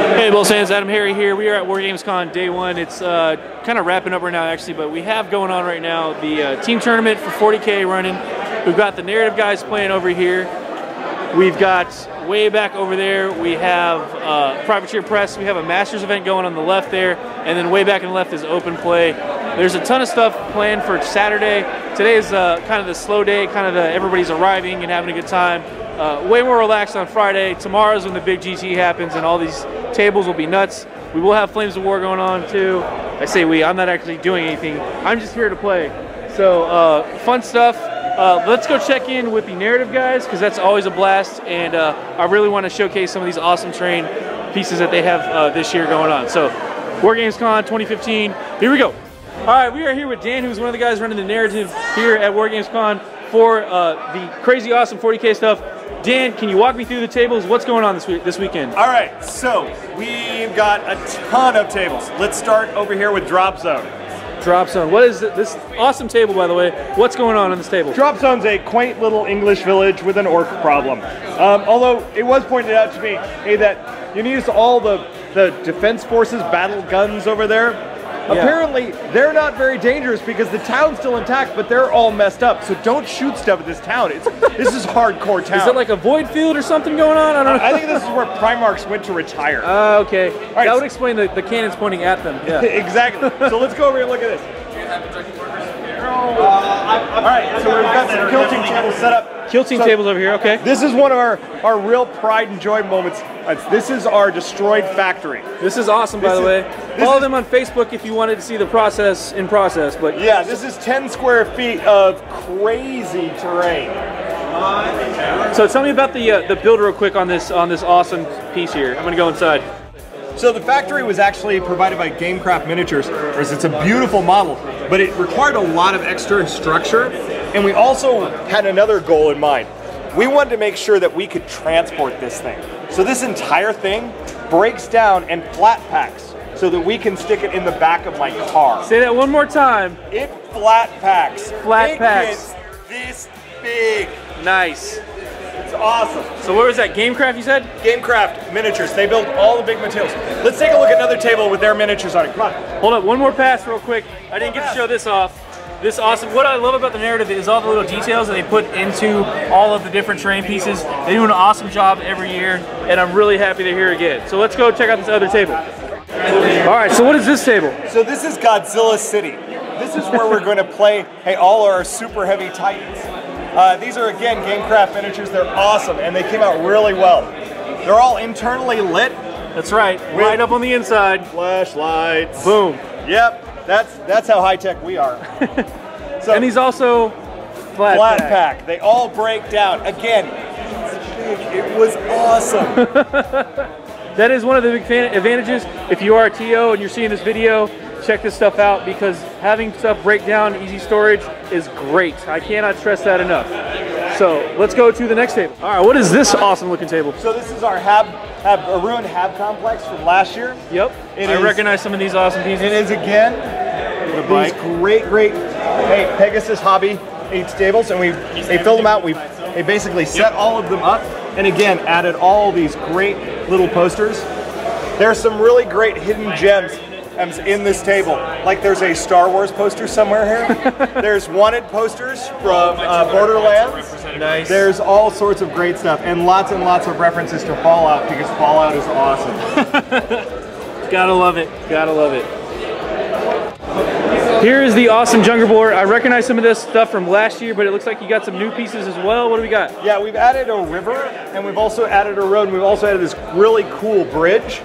Hey BoLS fans, AdamHarry here. We are at WarGames Con day one. It's kind of wrapping up right now actually, but we have going on right now the team tournament for 40K running. We've got the narrative guys playing over here. We've got way back over there, we have Privateer Press. We have a Masters event going on the left there, and then way back on the left is open play. There's a ton of stuff planned for Saturday. Today is kind of the slow day, kind of everybody's arriving and having a good time. Way more relaxed on Friday. Tomorrow's when the big GT happens and all these tables will be nuts. We will have Flames of War going on too. I say we, I'm not actually doing anything. I'm just here to play. So fun stuff. Let's go check in with the narrative guys because that's always a blast, and I really want to showcase some of these awesome terrain pieces that they have this year going on. So WarGames Con 2015, here we go. All right, we are here with Dan, who's one of the guys running the narrative here at WarGames Con for the crazy awesome 40K stuff. Dan, can you walk me through the tables? What's going on this weekend? All right, so we've got a ton of tables. Let's start over here with Drop Zone. Drop Zone. What is this awesome table, by the way? What's going on this table? Drop Zone's a quaint little English village with an orc problem. Although it was pointed out to me, hey, that you need all the defense forces battle guns over there. Yeah. Apparently, they're not very dangerous because the town's still intact, but they're all messed up. So don't shoot stuff at this town. This is hardcore town. Is it like a void field or something going on? I don't know. I think this is where Primarchs went to retire. Okay. All right, that would explain the cannons pointing at them. Yeah. Exactly. So let's go over here and look at this. All right, so we've got some kilting tables set up. Kilting tables over here, okay. This is one of our real pride and joy moments. This is our destroyed factory. This is awesome, by the way. Follow them on Facebook if you wanted to see the process in process. But yeah, this is 10 square feet of crazy terrain. So tell me about the build real quick on this awesome piece here. I'm gonna go inside. So the factory was actually provided by GameCraft Miniatures. It's a beautiful model, but it required a lot of extra structure, and we also had another goal in mind. We wanted to make sure that we could transport this thing. So this entire thing breaks down and flat packs so that we can stick it in the back of my car. Say that one more time. It flat packs. Flat packs. It gets this big. Nice. It's awesome. So where was that? GameCraft, you said? GameCraft Miniatures. They build all the big materials. Let's take a look at another table with their miniatures on it. Come on. Hold up, one more pass real quick. I didn't get to show this off. This awesome. What I love about the narrative is all the little details that they put into all of the different terrain pieces. They do an awesome job every year, and I'm really happy they're here again. So let's go check out this other table. All right, so what is this table? So this is Godzilla City. This is where we're going to play, hey, all our super heavy titans. These are, again, GameCraft miniatures. They're awesome, and they came out really well. They're all internally lit. That's right. Light up on the inside. Flashlights. Boom. Yep. That's how high tech we are. So, and these also flat pack. They all break down. Again, it was awesome. That is one of the big advantages. If you are a TO and you're seeing this video, check this stuff out because having stuff break down, easy storage is great. I cannot stress that enough. So let's go to the next table. All right, what is this awesome looking table? So this is our a ruined Hab complex from last year. Yep, I recognize some of these awesome pieces. It is again these great, hey, Pegasus Hobby 8 stables, and they filled them out. They basically set all of them up, and again added all these great little posters. There's some really great hidden gems in this table. Like there's a Star Wars poster somewhere here. There's wanted posters from Borderlands. Nice. There's all sorts of great stuff and lots of references to Fallout because Fallout is awesome. Gotta love it. Gotta love it. Here is the awesome Jungle board. I recognize some of this stuff from last year, but it looks like you got some new pieces as well. What do we got? Yeah, we've added a river, and we've also added a road, and we've also added this really cool bridge.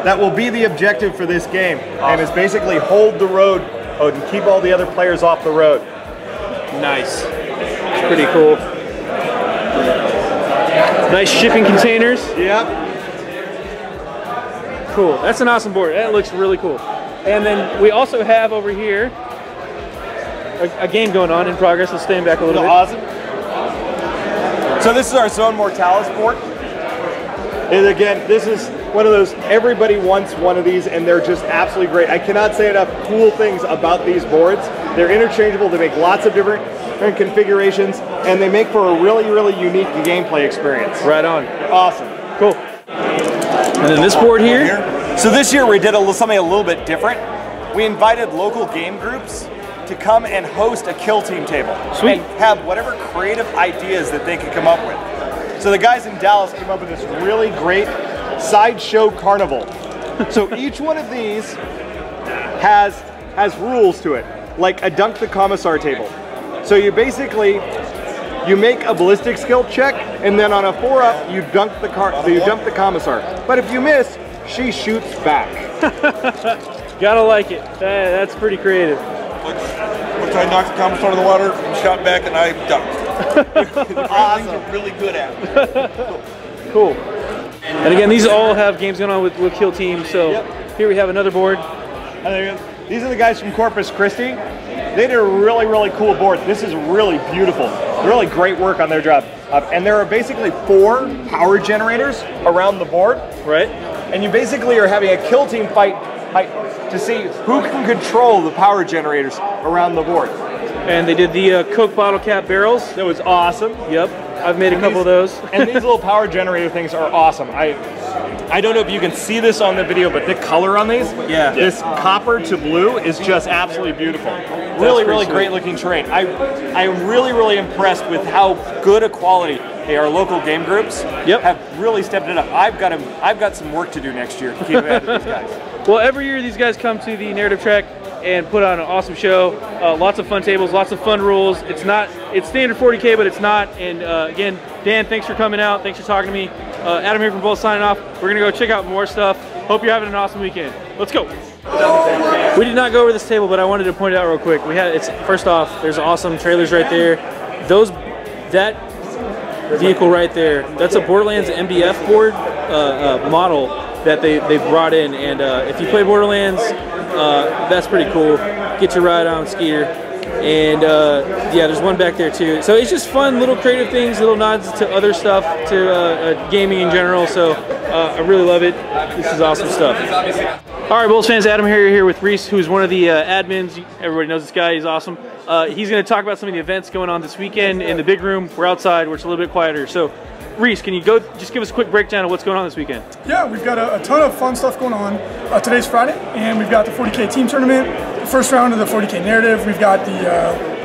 That will be the objective for this game, and is basically hold the road and keep all the other players off the road. Nice. It's pretty cool. Nice shipping containers. Yep. Cool. That's an awesome board. That looks really cool. And then we also have over here a game going on in progress. Let's stand back a little bit. Awesome. So this is our Zone Mortalis board. And again, this is one of those, everybody wants one of these, and they're just absolutely great. I cannot say enough cool things about these boards. They're interchangeable. They make lots of different configurations, and they make for a really, really unique gameplay experience. Right on. Awesome. Cool. And then this board here. So this year we did something a little bit different. We invited local game groups to come and host a kill team table. Sweet. And have whatever creative ideas that they could come up with. So the guys in Dallas came up with this really great sideshow carnival. So each one of these has rules to it, like a dunk the commissar table. So you basically, you make a ballistic skill check, and then on a 4-up, you dump the commissar. But if you miss, she shoots back. Gotta like it. That's pretty creative. Which I knocked the commissar in the water, shot back, and I dunked. Awesome. Things are really good at it. Cool. And again, these all have games going on with kill teams. So here we have another board. These are the guys from Corpus Christi. They did a really, really cool board. This is really beautiful. Really great work on their job. And there are basically 4 power generators around the board. Right. And you basically are having a kill team fight to see who can control the power generators around the board. And they did the Coke bottle cap barrels. That was awesome. Yep. I've made a couple of those. And these little power generator things are awesome. I don't know if you can see this on the video, but the color on these, this copper to blue is just absolutely beautiful. Really, really great looking terrain. I am really, really impressed with how good a quality our local game groups have really stepped it up. I've got some work to do next year to keep ahead of these guys. Well, every year these guys come to the narrative track and put on an awesome show. Lots of fun tables, lots of fun rules. It's standard 40K, but it's not. And again, Dan, thanks for coming out. Thanks for talking to me. Adam here from BoLS signing off. We're gonna go check out more stuff. Hope you're having an awesome weekend. Let's go. We did not go over this table, but I wanted to point it out real quick. First off, there's awesome trailers right there. That vehicle right there, that's a Borderlands MDF board model that they brought in. And if you play Borderlands, that's pretty cool. Get your ride on Skeeter. And yeah, there's one back there too. So it's just fun, little creative things, little nods to other stuff, to gaming in general. So I really love it. This is awesome stuff. All right, BoLS fans, Adam Harry here with Reese, who's one of the admins. Everybody knows this guy, he's awesome. He's gonna talk about some of the events going on this weekend in the big room. We're outside, where it's a little bit quieter. So Reese, can you just give us a quick breakdown of what's going on this weekend? Yeah, we've got a ton of fun stuff going on. Today's Friday, and we've got the 40K team tournament, the first round of the 40K narrative. We've got the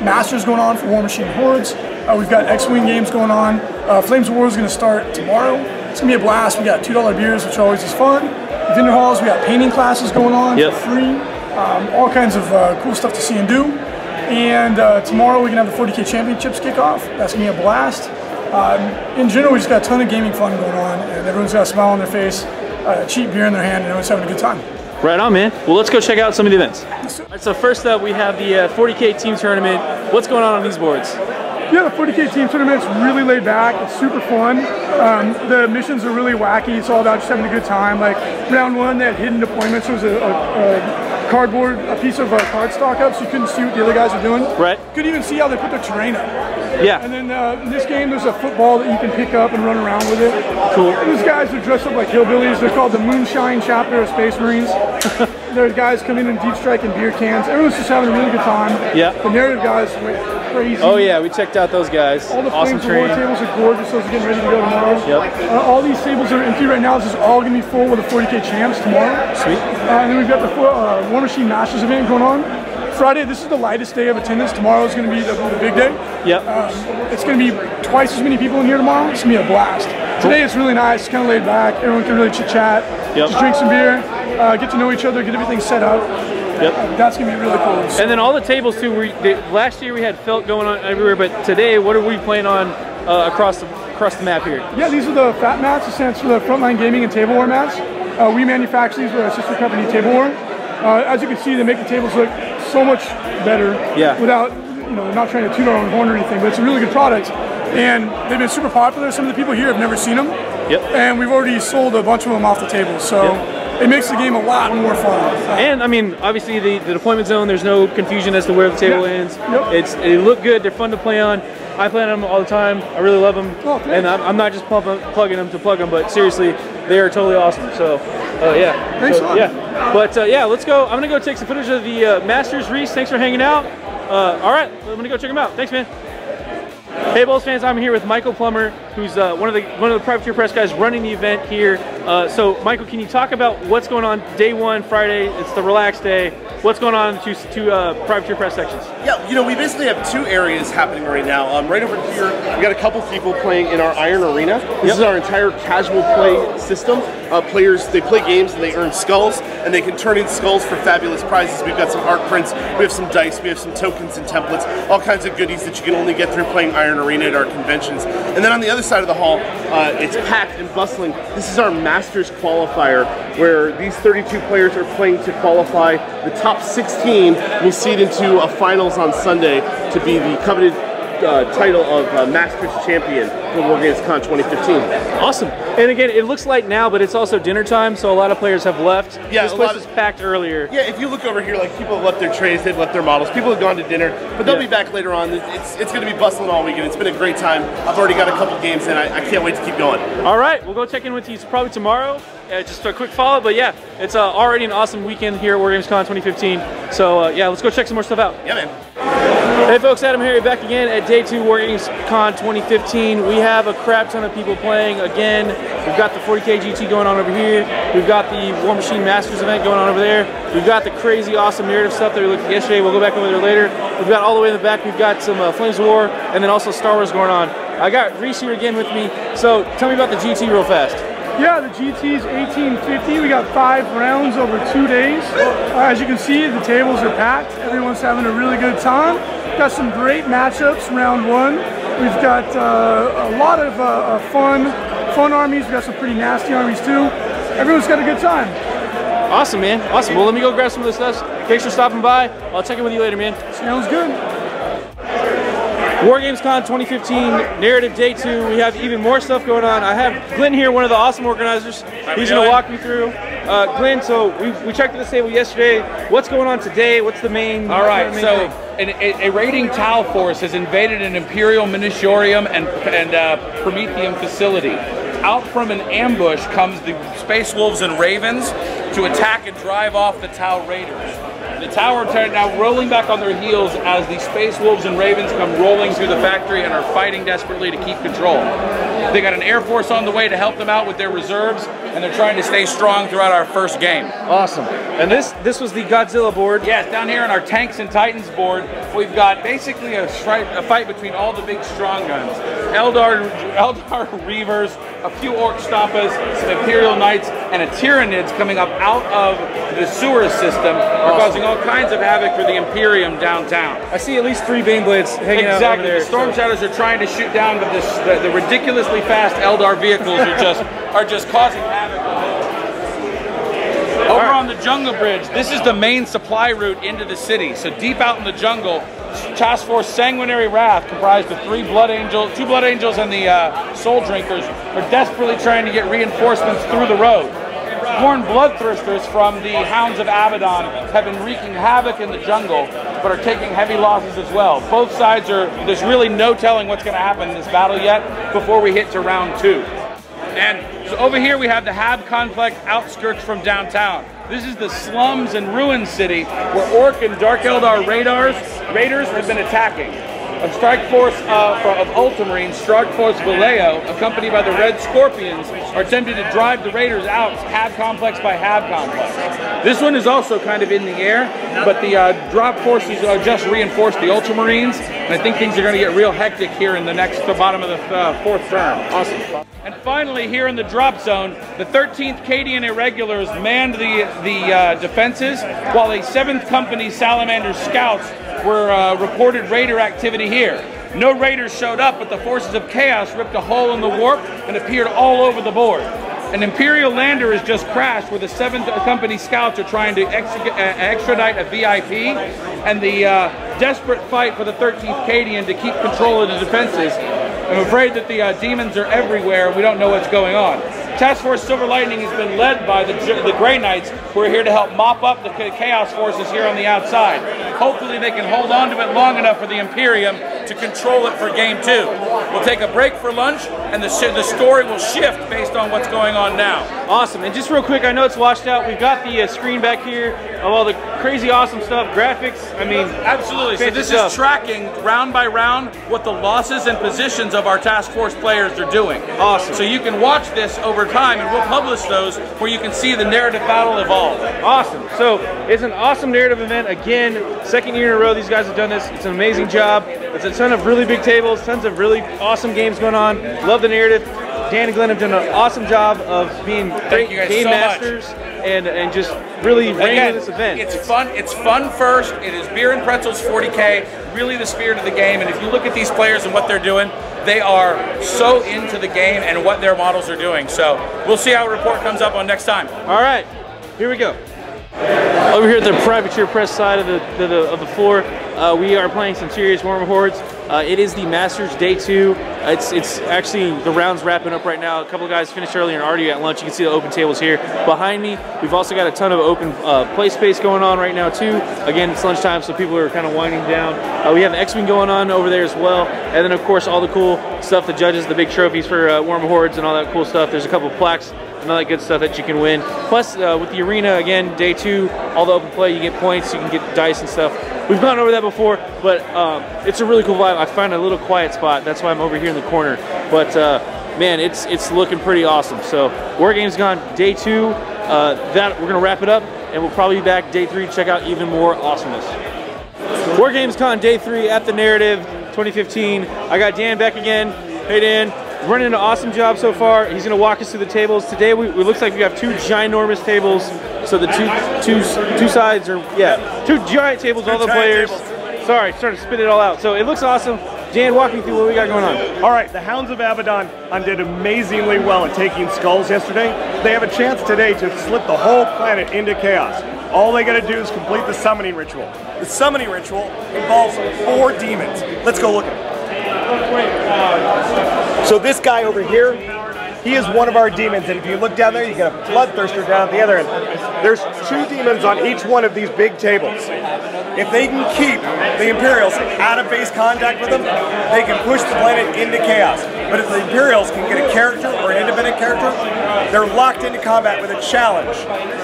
Masters going on for War Machine Hordes. We've got X-Wing games going on. Flames of War is going to start tomorrow. It's going to be a blast. We got $2 beers, which always is fun. Vendor halls, we got painting classes going on for free. All kinds of cool stuff to see and do. And tomorrow we're going to have the 40K championships kickoff. That's going to be a blast. In general, we just got a ton of gaming fun going on, and everyone's got a smile on their face, cheap beer in their hand, and everyone's having a good time. Right on, man. Well, let's go check out some of the events. All right, so first up, we have the 40K team tournament. What's going on these boards? Yeah, the 40K team tournament's really laid back. It's super fun. The missions are really wacky. It's all about just having a good time. Like round 1, they had hidden deployments. There was a piece of cardstock up, so you couldn't see what the other guys were doing. Right. Couldn't even see how they put their terrain up. Yeah. And then in this game, there's a football that you can pick up and run around with it. Cool. These guys are dressed up like hillbillies. They're called the Moonshine Chapter of Space Marines. There's guys coming in deep strike and beer cans. Everyone's just having a really good time. Yeah. The narrative guys went crazy. Oh yeah, we checked out those guys. All the awesome Flames of War tables are gorgeous. Those are getting ready to go tomorrow. Yep. All these tables are empty right now. This is all going to be full with the 40K champs tomorrow. Sweet. And then we've got the War Machine Masters event going on. Friday, this is the lightest day of attendance. Tomorrow is going to be the big day. Yep. It's going to be twice as many people in here tomorrow. It's going to be a blast. Cool. Today it's really nice, kind of laid back. Everyone can really chit-chat, just drink some beer, get to know each other, get everything set up. Yep. That's going to be really cool. And then all the tables too, last year we had felt going on everywhere, but today what are we playing on across the map here? Yeah, these are the FAT mats. It stands for the Frontline Gaming and Tableware mats. We manufacture these with our sister company, Tableware. As you can see, they make the tables look so much better without, not trying to toot our own horn or anything, but it's a really good product. And they've been super popular. Some of the people here have never seen them. Yep. And we've already sold a bunch of them off the table. So it makes the game a lot more fun. And I mean, obviously the deployment zone, there's no confusion as to where the table ends. Yep. They look good, they're fun to play on. I play on them all the time. I really love them. Oh, and I'm not just plugging them to plug them, but seriously, they are totally awesome. So, yeah. Thanks a lot. Yeah. But yeah, let's go. I'm gonna go take some footage of the Masters. Reese, thanks for hanging out. All right, I'm gonna go check them out. Thanks, man. Hey, BoLS fans, I'm here with Michael Plummer, who's one of the privateer press guys running the event here. So, Michael, can you talk about what's going on day one, Friday? It's the relaxed day. What's going on in two privateer press sections? Yeah, you know, we basically have two areas happening right now. Right over here, we got a couple people playing in our Iron Arena. This is our entire casual play system. Players, they play games and they earn skulls, and they can turn in skulls for fabulous prizes. We've got some art prints, we have some dice, we have some tokens and templates, all kinds of goodies that you can only get through playing Iron Arena at our conventions. And then on the other side of the hall, it's packed and bustling. This is our Masters qualifier, where these 32 players are playing to qualify. The top 16 will seed into a finals on Sunday to be the coveted title of Masters Champion for WarGames Con 2015. Awesome. And again, it looks light now, but it's also dinner time, so a lot of players have left. Yeah, this place is packed earlier. Yeah, if you look over here, like people have left their trays, they've left their models, people have gone to dinner, but they'll be back later on. It's going to be bustling all weekend. It's been a great time. I've already got a couple games in. I can't wait to keep going. All right, we'll go check in with you probably tomorrow. Just a quick follow, but yeah, it's already an awesome weekend here at WarGames Con 2015. So yeah, let's go check some more stuff out. Yeah, man. Hey folks, AdamHarry back again at day 2 WarGames Con 2015. We have a crap ton of people playing again. We've got the 40K GT going on over here. We've got the War Machine Masters event going on over there. We've got the crazy awesome narrative stuff that we looked at yesterday. We'll go back over there later. We've got all the way in the back, we've got some Flames of War, and then also Star Wars going on. I got Reese here again with me. So tell me about the GT real fast. Yeah, the GT's 1850. We got 5 rounds over 2 days. As you can see, the tables are packed. Everyone's having a really good time. Got some great matchups, round 1. We've got a lot of fun armies. We've got some pretty nasty armies too. Everyone's got a good time. Awesome, man. Awesome. Well, let me go grab some of this stuff. Thanks for stopping by. I'll check in with you later, man. Sounds good. WarGames Con 2015, narrative day 2. We have even more stuff going on. I have Glenn here, one of the awesome organizers. He's going to walk me through. Glenn, so we checked at this table yesterday. What's going on today? What's the main? All right, so a raiding Tau force has invaded an Imperial Miniatorium and Prometheum facility. Out from an ambush comes the Space Wolves and Ravens to attack and drive off the Tau Raiders. The Tau are now rolling back on their heels as the Space Wolves and Ravens come rolling through the factory and are fighting desperately to keep control. They got an Air Force on the way to help them out with their reserves, and they're trying to stay strong throughout our first game. Awesome. And this was the Godzilla board. Yes, down here on our Tanks and Titans board, we've got basically a fight between all the big strong guns. Eldar Reavers, a few Orc Stompas, some Imperial Knights, and a Tyranids coming up out of the sewer system are causing all kinds of havoc for the Imperium downtown. I see at least 3 Baneblades hanging out over there. The Storm Shadows are trying to shoot down, but the ridiculously fast Eldar vehicles are just causing havoc. Over on the Jungle Bridge, this is the main supply route into the city. So deep out in the jungle, Task Force Sanguinary Wrath, comprised of 2 Blood Angels and the Soul Drinkers, are desperately trying to get reinforcements through the road. Horned Bloodthirsters from the Hounds of Abaddon have been wreaking havoc in the jungle, but are taking heavy losses as well. Both sides there's really no telling what's going to happen in this battle yet before we hit to round 2. And so over here we have the Hab Complex outskirts from downtown. This is the slums and ruin city where Orc and Dark Eldar raiders have been attacking. A strike force of Ultramarines, Strike Force Vallejo, accompanied by the Red Scorpions, are attempting to drive the raiders out Hab Complex by Hab Complex. This one is also kind of in the air, but the drop forces just reinforced the Ultramarines, and I think things are going to get real hectic here in the bottom of the 4th turn. Awesome. And finally, here in the drop zone, the 13th Cadian Irregulars manned the defenses, while a 7th Company Salamander Scouts were reported raider activity here. No raiders showed up, but the forces of chaos ripped a hole in the warp and appeared all over the board. An Imperial lander has just crashed where the 7th Company Scouts are trying to extradite a VIP, and the desperate fight for the 13th Cadian to keep control of the defenses. I'm afraid that the demons are everywhere and we don't know what's going on. Task Force Silver Lightning has been led by the Grey Knights, who are here to help mop up the Chaos Forces here on the outside. Hopefully they can hold on to it long enough for the Imperium to control it for game 2. We'll take a break for lunch, and the story will shift based on what's going on now. Awesome. And just real quick, I know it's washed out. We've got the screen back here of all the crazy awesome stuff, graphics. I mean, absolutely. So this is tracking round by round what the losses and positions of our task force players are doing. Awesome. So you can watch this over time, and we'll publish those where you can see the narrative battle evolve. Awesome. So it's an awesome narrative event. Again, second year in a row these guys have done this. It's an amazing job. It's a ton of really big tables, tons of really awesome games going on. Love the narrative. Dan and Glenn have done an awesome job of being great game masters and just really bringing this event. It's fun. It's fun first. It is beer and pretzels 40K, really the spirit of the game. And if you look at these players and what they're doing, they are so into the game and what their models are doing. So we'll see how a report comes up on next time. All right, here we go. Over here at the privateer press side of the floor, we are playing some serious Warhammer Hordes. It is the Masters Day 2. It's actually, the round's wrapping up right now. A couple of guys finished earlier and already at lunch. You can see the open tables here behind me. We've also got a ton of open play space going on right now too. Again, it's lunchtime, so people are kind of winding down. We have the X-Wing going on over there as well. And then of course all the cool stuff, the judges, the big trophies for Warhammer Hordes and all that cool stuff. There's a couple of plaques and all that good stuff that you can win. Plus, with the arena, again, day 2, all the open play, you get points, you can get dice and stuff. We've gone over that before, but it's a really cool vibe. I found a little quiet spot. That's why I'm over here in the corner. But man, it's looking pretty awesome. So WarGames Con day 2. That we're gonna wrap it up, and we'll probably be back day 3 to check out even more awesomeness. WarGames Con day 3 at the Narrative 2015. I got Dan back again. Hey Dan. Running an awesome job so far. He's going to walk us through the tables. Today, it looks like we have 2 ginormous tables. So the two sides are, yeah, 2 giant tables, all the players. Sorry, starting to spit it all out. So it looks awesome. Dan, walk me through what we got going on. All right, the Hounds of Abaddon did amazingly well at taking skulls yesterday. They have a chance today to slip the whole planet into chaos. All they got to do is complete the summoning ritual. The summoning ritual involves 4 demons. Let's go look at it. So this guy over here, he is one of our demons, and if you look down there, you get a bloodthirster down at the other end. There's 2 demons on each one of these big tables. If they can keep the Imperials out of base contact with them, they can push the planet into chaos. But if the Imperials can get a character or an independent character, they're locked into combat with a challenge.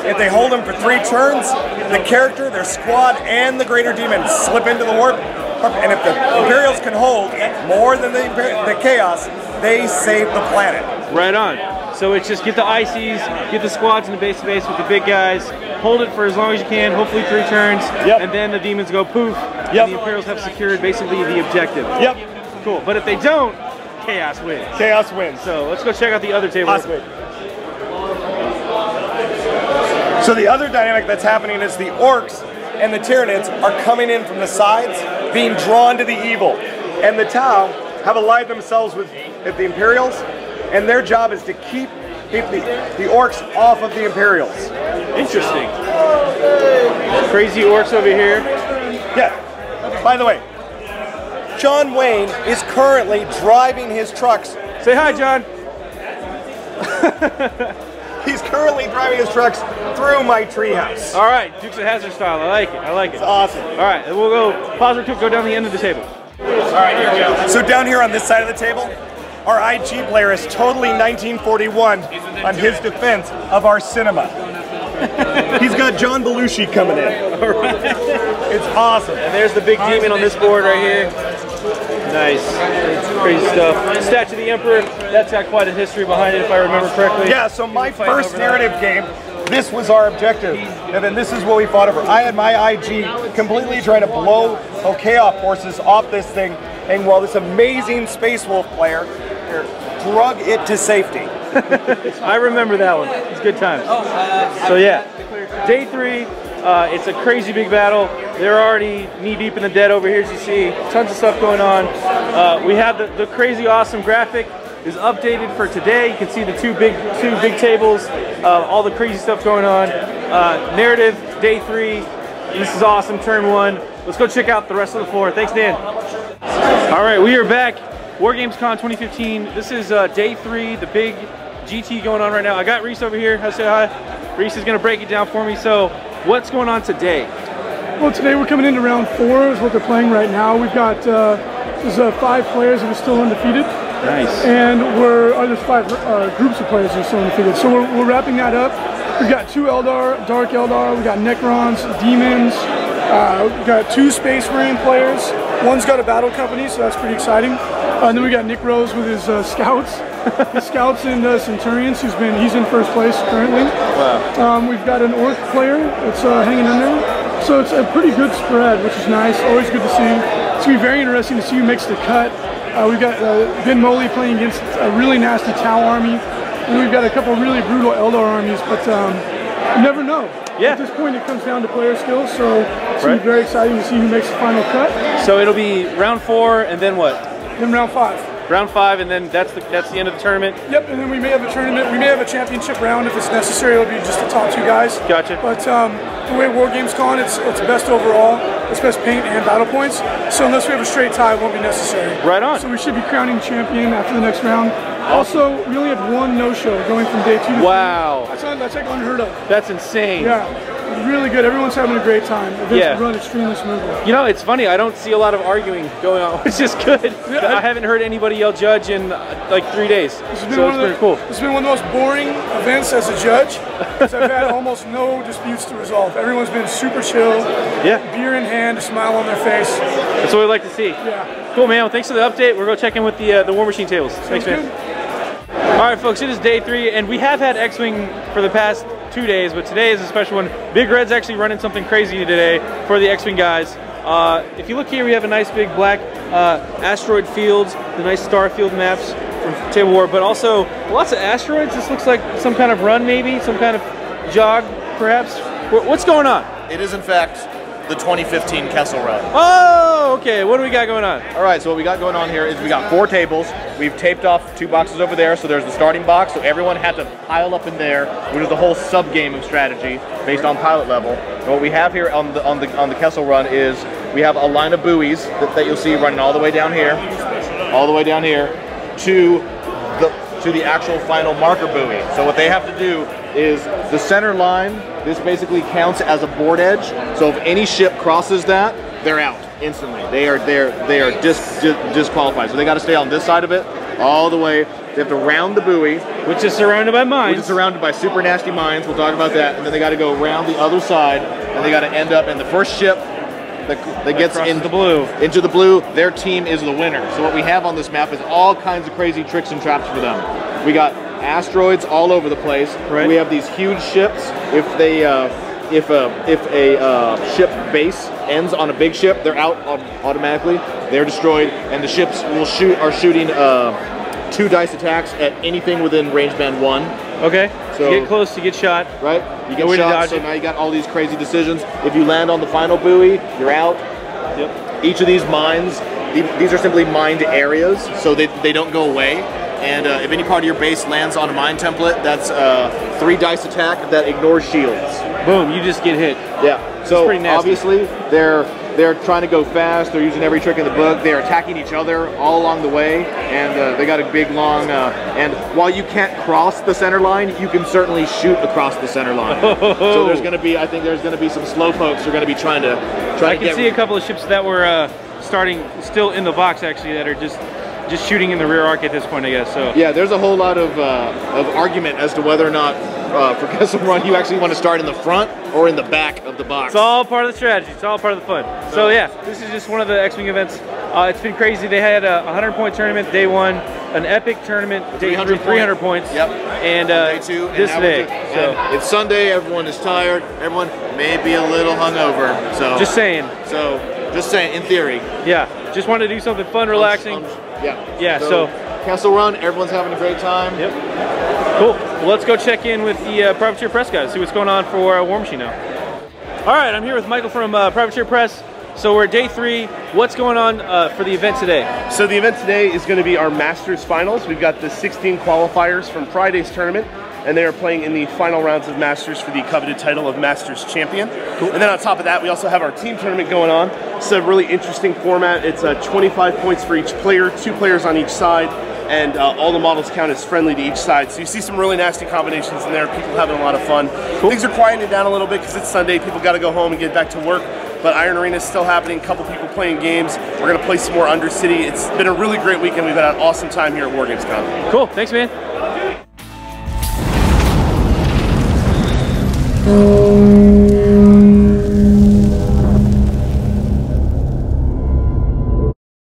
If they hold them for 3 turns, the character, their squad, and the greater demon slip into the warp. And if the Imperials can hold more than the chaos, they save the planet. Right on. So it's just get the ICs, get the squads into base to base with the big guys, hold it for as long as you can, hopefully 3 turns, and then the demons go poof, and the Imperials have secured basically the objective. Cool. But if they don't, chaos wins. Chaos wins. So let's go check out the other table real quick. So the other dynamic that's happening is the orcs and the Tyranids are coming in from the sides, being drawn to the evil. And the Tau have allied themselves with the Imperials, and their job is to keep the orcs off of the Imperials. Interesting. Crazy orcs over here. Yeah. By the way, John Wayne is currently driving his trucks. Say hi, John. He's currently driving his trucks through my treehouse. All right, Dukes of Hazzard style. I like it. I like it. It's awesome. All right, we'll go pause real quick, go down the end of the table. All right, here we go. So down here on this side of the table, our IG player is totally 1941 on his defense of our cinema. He's got John Belushi coming in. All right. It's awesome. And there's the big demon on this board right here. Nice. Crazy stuff. Statue of the Emperor, that's got quite a history behind it if I remember correctly. Yeah, so my first narrative game, this was our objective, and then this is what we fought over. I had my IG completely trying to blow Chaos forces off this thing, and while this amazing Space Wolf player drug it to safety. I remember that one. It's a good time. So yeah, day 3. It's a crazy big battle. They're already knee deep in the dead over here, as you see. Tons of stuff going on. We have the crazy awesome graphic is updated for today. You can see the two big tables, all the crazy stuff going on. Narrative day 3. This is awesome. Turn 1. Let's go check out the rest of the floor. Thanks, Dan. All right, we are back. WarGames Con 2015. This is day 3. The big GT going on right now. I got Reese over here. I'll say hi. Reese is going to break it down for me. So, what's going on today? Well, today we're coming into round 4 is what they're playing right now. We've got There's 5 players that are still undefeated. Nice. And there's 5 groups of players that are still undefeated. So we're wrapping that up. We've got 2 Eldar, Dark Eldar, we got Necrons, Demons, we've got 2 Space Marine players. One's got a battle company, so that's pretty exciting. And then we got Nick Rose with his scouts. His scouts and Centurions, he's in first place currently. Wow. We've got an Orc player that's hanging in there. So it's a pretty good spread, which is nice. Always good to see. It's going to be very interesting to see who makes the cut. We've got Ben Moley playing against a really nasty Tau army. And we've got a couple really brutal Eldar armies, but you never know. Yeah. At this point, it comes down to player skills, so it's going to be very exciting to see who makes the final cut. So it'll be round 4, and then what? Then round 5. Round 5, and then that's the end of the tournament? Yep, and then we may have a tournament. We may have a championship round if it's necessary. It'll be just the top 2 guys. Gotcha. But the way WarGames Con, it's best overall. It's best paint and battle points. So unless we have a straight tie, it won't be necessary. Right on. So we should be crowning champion after the next round. Also, we only had 1 no-show going from day 2 to 3. Wow. That's like unheard of. That's insane. Yeah, it's really good. Everyone's having a great time. Events run extremely smoothly. You know, it's funny. I don't see a lot of arguing going on, which is good. I haven't heard anybody yell judge in like 3 days. So it's pretty cool. It's been one of the most boring events as a judge, because I've had almost no disputes to resolve. Everyone's been super chill. Yeah. Beer in hand, a smile on their face. That's what we like to see. Yeah. Cool, man. Well, thanks for the update. We'll go check in with the War Machine tables. Thanks, man. All right, folks, it is day 3, and we have had X-Wing for the past 2 days, but today is a special one. Big Red's actually running something crazy today for the X-Wing guys. If you look here, we have a nice big black asteroid fields, the nice star field maps from Table War, but also lots of asteroids. This looks like some kind of run, maybe, some kind of jog, perhaps. What's going on? It is, in fact, the 2015 Kessel Run. Oh, okay. What do we got going on? All right, so what we got going on here is we got 4 tables. We've taped off 2 boxes over there, so there's the starting box, so everyone had to pile up in there, which is the whole sub-game of strategy based on pilot level. And what we have here on the Kessel Run is we have a line of buoys that you'll see running all the way down here, to the actual final marker buoy. So what they have to do is the center line, this basically counts as a board edge. So if any ship crosses that, they're out instantly. They are disqualified. So they got to stay on this side of it all the way. They have to round the buoy, which is surrounded by mines. Which is surrounded by super nasty mines. We'll talk about that. And then they got to go around the other side, and they got to end up in the first ship that gets into the blue, their team is the winner. So what we have on this map is all kinds of crazy tricks and traps for them. We got asteroids all over the place. Right. We have these huge ships. If a ship base ends on a big ship, they're out automatically. They're destroyed, and the ships are shooting 2 dice attacks at anything within range band 1. Okay. So you get close, you get shot. Right. You get shot. So now you got all these crazy decisions. If you land on the final buoy, you're out. Yep. Each of these mines, these are simply mined areas, so they don't go away. And if any part of your base lands on a mine template, that's 3 dice attack that ignores shields. Boom, you just get hit. Yeah. So obviously they're trying to go fast. They're using every trick in the book. They're attacking each other all along the way, and they got a big long. And while you can't cross the center line, you can certainly shoot across the center line. So there's going to be, I think there's going to be some slow pokes who are going to be trying to I can see a couple of ships that were starting still in the box actually that are just shooting in the rear arc at this point, I guess. So yeah, there's a whole lot of argument as to whether or not for Kessel Run you actually want to start in the front or in the back of the box. It's all part of the strategy. It's all part of the fun. So yeah, this is just one of the X-Wing events. It's been crazy. They had a 100-point tournament day 1, an epic tournament day 300 points. Yep. And day 2. This day. So it's Sunday. Everyone is tired. Everyone may be a little hungover. So just saying. So just saying. In theory. Yeah. Just wanted to do something fun, relaxing. Yeah. Yeah. So Kessel Run. Everyone's having a great time. Yep. Cool. Well, let's go check in with the Privateer Press guys, see what's going on for War Machine now. All right, I'm here with Michael from Privateer Press. So we're at day 3. What's going on for the event today? So the event today is going to be our Masters Finals. We've got the 16 qualifiers from Friday's tournament, and they are playing in the final rounds of Masters for the coveted title of Masters Champion. Cool. And then on top of that, we also have our team tournament going on. It's a really interesting format. It's 25 points for each player, 2 players on each side, and all the models count as friendly to each side. So you see some really nasty combinations in there, people having a lot of fun. Cool. Things are quieting down a little bit because it's Sunday, people got to go home and get back to work, but Iron Arena is still happening, a couple people playing games. We're going to play some more Undercity. It's been a really great weekend. We've had an awesome time here at WarGames Con. Cool. Thanks, man.